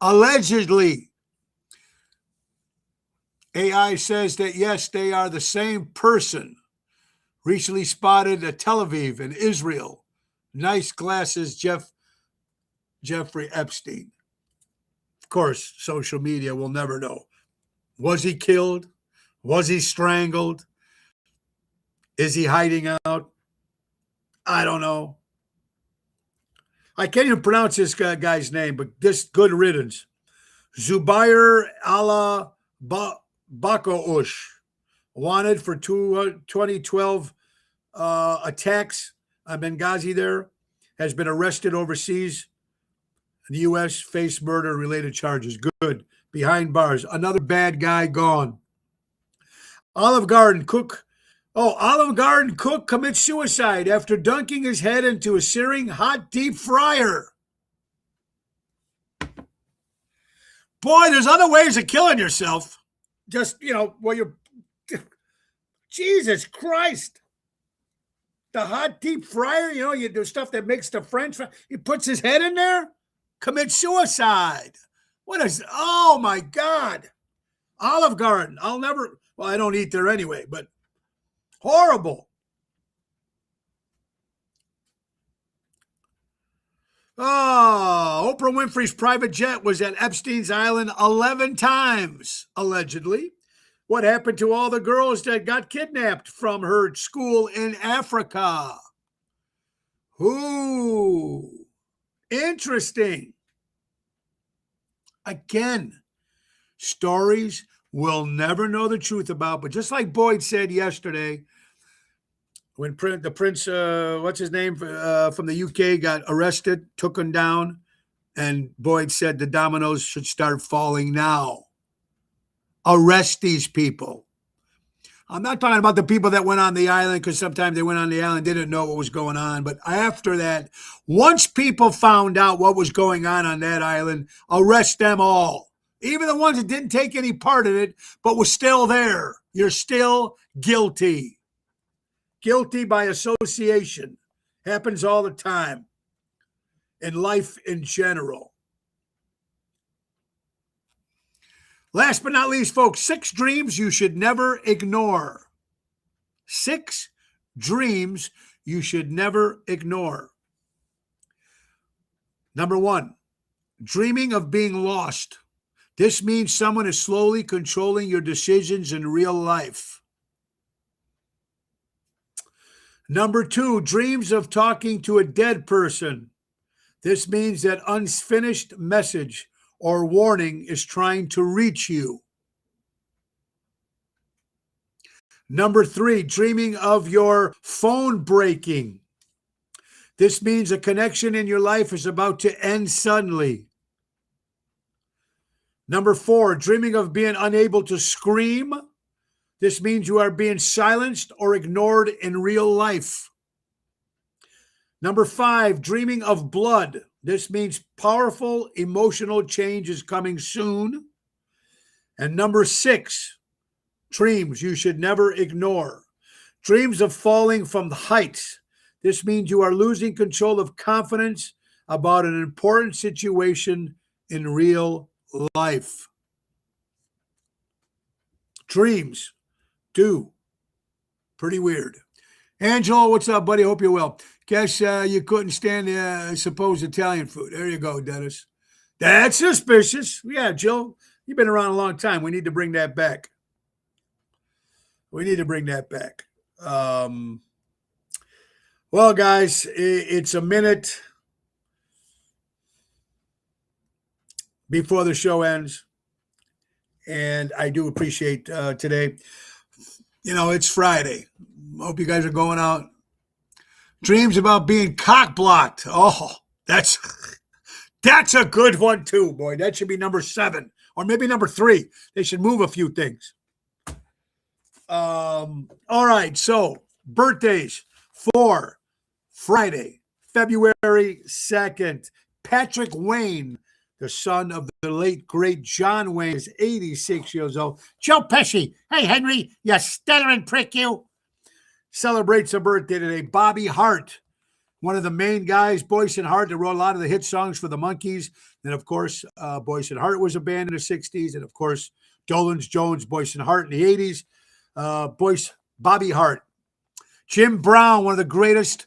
allegedly. AI says that, yes, they are the same person. Recently spotted at Tel Aviv in Israel. Nice glasses, Jeffrey Epstein. Of course, social media will never know. Was he killed? Was he strangled? Is he hiding out? I don't know. I can't even pronounce this guy's name, but this good riddance. Zubair Allah Bakoush, wanted for 2012 attacks on Benghazi there, has been arrested overseas in the U.S., faced murder-related charges. Good. Behind bars. Another bad guy gone. Olive Garden cook commits suicide after dunking his head into a searing hot deep fryer. Boy, there's other ways of killing yourself. Just, you're... Jesus Christ. The hot deep fryer, you do stuff that makes the French fry. He puts his head in there, commits suicide. Oh my God. Olive Garden. I don't eat there anyway, but horrible. Oh, Oprah Winfrey's private jet was at Epstein's Island 11 times, allegedly. What happened to all the girls that got kidnapped from her school in Africa? Ooh, interesting. Again, stories we'll never know the truth about, but just like Boyd said yesterday, when the prince, what's his name, from the UK got arrested, took him down, and Boyd said the dominoes should start falling now. Arrest these people. I'm not talking about the people that went on the island, because sometimes they went on the island, didn't know what was going on. But after that, once people found out what was going on that island, arrest them all. Even the ones that didn't take any part in it, but were still there. You're still guilty. Guilty by association. Happens all the time in life in general. Last but not least, folks, 6 dreams you should never ignore. 6 dreams you should never ignore. Number 1, dreaming of being lost. This means someone is slowly controlling your decisions in real life. Number 2, dreams of talking to a dead person. This means that unfinished message or warning is trying to reach you. Number 3, dreaming of your phone breaking. This means a connection in your life is about to end suddenly. Number 4, dreaming of being unable to scream. This means you are being silenced or ignored in real life. Number 5, dreaming of blood. This means powerful emotional change is coming soon. And number 6, dreams you should never ignore. Dreams of falling from the heights. This means you are losing control of confidence about an important situation in real life. Dreams do. Pretty weird. Angelo, what's up, buddy? Hope you're well. Guess you couldn't stand the supposed Italian food. There you go, Dennis. That's suspicious. Yeah, Jill, you've been around a long time. We need to bring that back. Well, guys, it's a minute before the show ends, and I do appreciate today. It's Friday. Hope you guys are going out. Dreams about being cock-blocked. Oh, that's a good one too, boy. That should be number 7 or maybe number 3. They should move a few things. All right, so birthdays for Friday, February 2nd. Patrick Wayne, the son of the late, great John Wayne, is 86 years old. Joe Pesci, hey, Henry, you stuttering prick, you. Celebrates a birthday today. Bobby Hart, one of the main guys, Boyce and Hart, that wrote a lot of the hit songs for the Monkees. And, of course, Boyce and Hart was a band in the 60s. And, of course, Dolenz Jones, Boyce and Hart in the 80s. Bobby Hart. Jim Brown, one of the greatest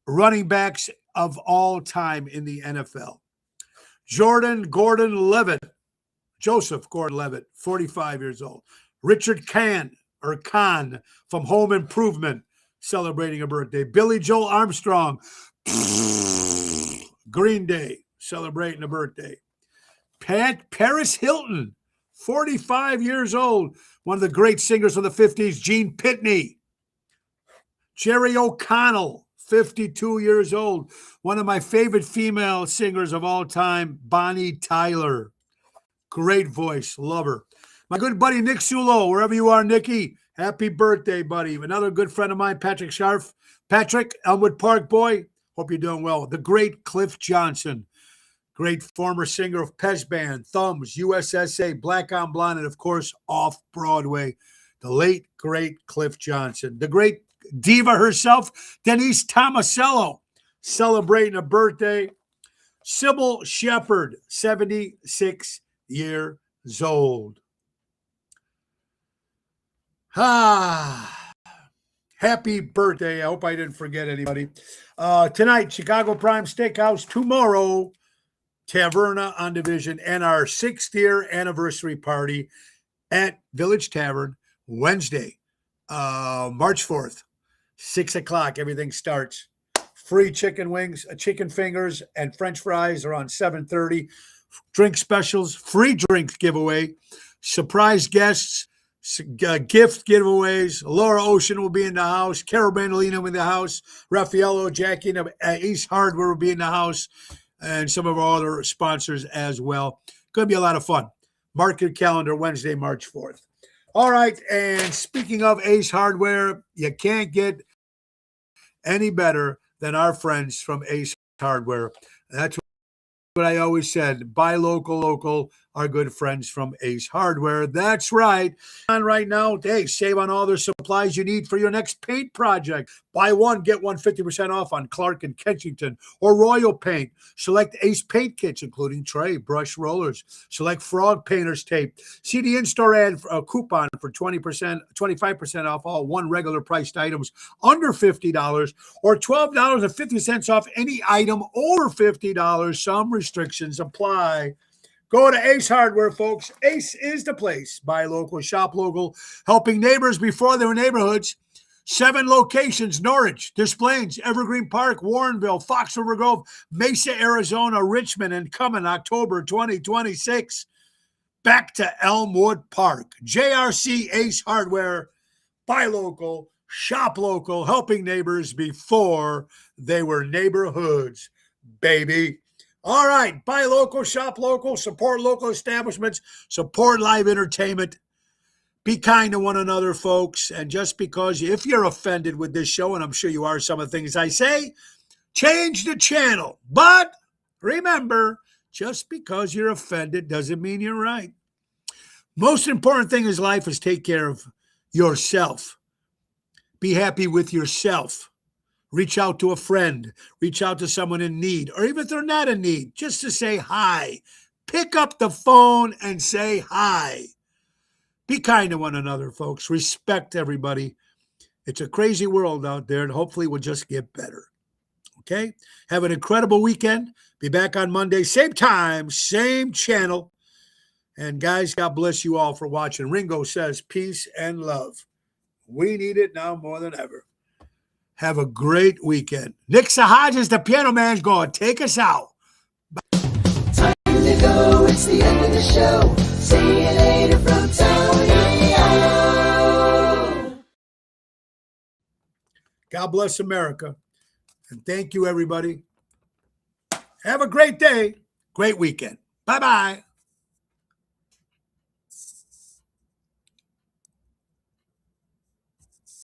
running backs of all time in the NFL. Joseph Gordon-Levitt, 45 years old. Richard Kahn from Home Improvement, celebrating a birthday. Billy Joel Armstrong, Green Day, celebrating a birthday. Paris Hilton, 45 years old, one of the great singers from the 50s. Gene Pitney. Jerry O'Connell, 52 years old, one of my favorite female singers of all time, Bonnie Tyler. Great voice, love her. My good buddy Nick Sulo, wherever you are, Nicky, happy birthday, buddy. Another good friend of mine, Patrick Scharf. Patrick, Elmwood Park boy, hope you're doing well. The great Cliff Johnson, great former singer of Pez Band, Thumbs, USSA, Black on Blonde, and of course, Off-Broadway, the late, great Cliff Johnson. The great diva herself, Denise Tomasello, celebrating a birthday. Sybil Shepherd, 76 years old. Happy birthday. I hope I didn't forget anybody. Tonight, Chicago Prime Steakhouse. Tomorrow, Taverna on Division, and our 6th-year anniversary party at Village Tavern, Wednesday, March 4th, 6 o'clock. Everything starts. Free chicken wings, chicken fingers, and French fries are on 7:30. Drink specials, free drinks giveaway, surprise guests, gift giveaways. Laura Ocean will be in the house. Carol Bandolino in the house. Raffaello, Jackie of Ace Hardware will be in the house. And some of our other sponsors as well. Going to be a lot of fun. Mark your calendar, Wednesday, March 4th. All right, and speaking of Ace Hardware, you can't get any better than our friends from Ace Hardware. That's what I always said. Buy local, our good friends from Ace Hardware. That's right. On right now, hey, save on all the supplies you need for your next paint project. Buy one, get one 50% off on Clark and Kensington or Royal Paint. Select Ace Paint Kits, including tray, brush rollers. Select Frog Painter's Tape. See the in-store ad coupon for 25% off all one regular priced items under $50 or $12.50 off any item over $50. Some restrictions apply. Go to Ace Hardware, folks. Ace is the place. Buy local, shop local, helping neighbors before their neighborhoods. 7 locations: Norwich, Des Plaines, Evergreen Park, Warrenville, Fox River Grove, Mesa, Arizona, Richmond, and coming October 2026, back to Elmwood Park. JRC Ace Hardware. Buy local, shop local, helping neighbors before they were neighborhoods, baby. All right, buy local, shop local, support local establishments, support live entertainment. Be kind to one another, folks. And just because if you're offended with this show, and I'm sure you are, some of the things I say, change the channel. But remember, just because you're offended doesn't mean you're right. Most important thing in life is take care of yourself. Be happy with yourself. Reach out to a friend. Reach out to someone in need. Or even if they're not in need, just to say hi. Pick up the phone and say hi. Be kind to one another, folks. Respect everybody. It's a crazy world out there, and hopefully we'll just get better. Okay? Have an incredible weekend. Be back on Monday, same time, same channel. And guys, God bless you all for watching. Ringo says peace and love. We need it now more than ever. Have a great weekend. Nick Sahajas, the piano man, is going to take us out. Time to go. It's the end of the show. See you later from Tony O. God bless America. And thank you, everybody. Have a great day. Great weekend. Bye-bye.